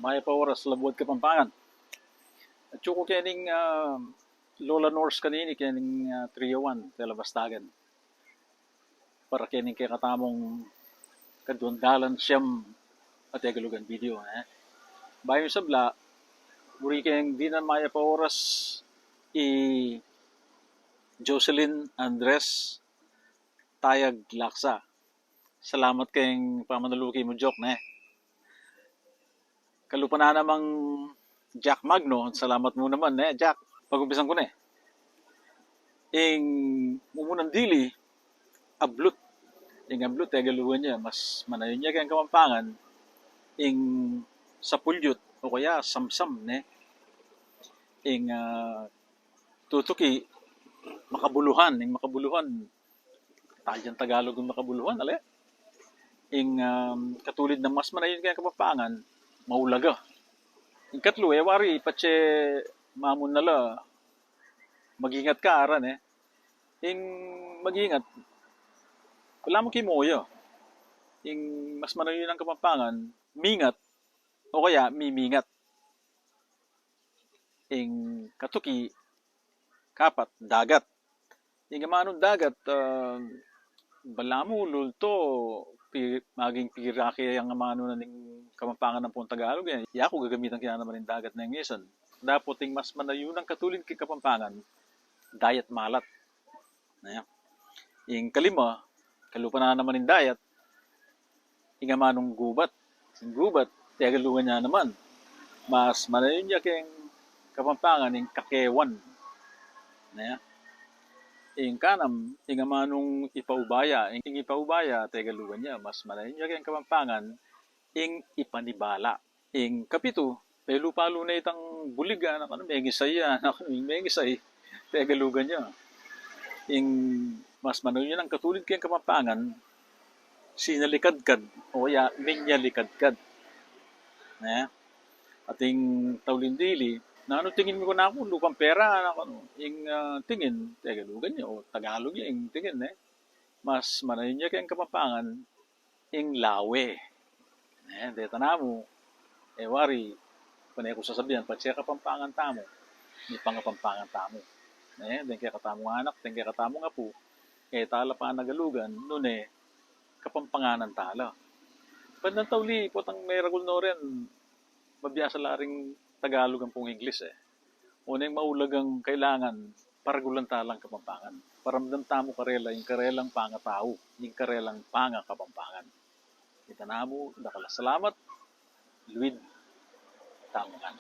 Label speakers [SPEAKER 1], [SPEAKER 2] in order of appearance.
[SPEAKER 1] Maya pa oras labuad Kapampangan. At yuko kening Lola Norse kanini kening 301 telebastagan. Para kening kay katamong kadundalan siyam at egalugan video. Bayo sabla, muri kayong di na maya pa oras Jocelyn Andres Tayag Laksa. Salamat kayong pamanaluki mo, Jok, Kalupa na namang Jack Magno. Salamat mo naman, Jack. Pag-umpisan ko, Ing mumunang dili, ablut. Ing ablut, galuhan niya. Mas manayon niya kayang Kapampangan. Ing sapulyot, o kaya samsam, Ing tutuki, makabuluhan. Ing makabuluhan. Tadyang Tagalog ng makabuluhan, Ing katulid ng mas manayon kayang Kapampangan, maulaga. Ing katlo, wari, patse mamun nala, mag-ingat ka, aran, Ing mag-ingat, wala mo kimoyo. Ing mas manayon ng Kapampangan, mingat, o kaya mimingat. Ing katuki, kapat, dagat. Ing manong dagat, balamo, lulto, maging piraki ang amano na ning Kapampangan ng Punta Tagalog. Ako gagamitan kaya naman yung dagat na yung isan. Dapat ting mas manayon ng katulid kay Kapampangan, diet malat. Yung kalima, kalupa na naman yung diet, yung amanong gubat. Yung gubat, tiyagalungan niya naman. Mas manayon niya kay Kapampangan yung kakewan. Yung kanam, yung amanong ipaubaya. Yung ipaubaya, tiyagalungan niya. Mas manayon niya kay Kapampangan yung ipanibala. Yung kapito, may lupalo na itang buliga, may gisay yan, may gisay, tiyagalungan niya. Yung mas manayon niya ng katulid kay Kapampangan, sinalikadkad, o kaya minyalikadkad. At yung taulindili, tingin mo ko na ako, lupang pera, yung tingin, tiagalugan niya, o Tagalog niya, yung tingin, mas manayon niya kayang Kapampangan, yung lawe. Deta na mo, wari, panay ko sasabihan, pag siya Kapampangan tamo, may pangapampangan tamo. Den kaya katamong anak, den kaya katamong apo, tala pa nagalugan, nun Kapampanganan tala. Pandang tauli, potang may ragul no rin, mabiyasa laring Tagalog ang pong English Unang maulagang kailangan, paragulan talang Kapampangan. Paramdam tamo karela, yung karelang pangatao, yung karelang panga Kapampangan. Kita na mo, dakala salamat, Luid Tamongan.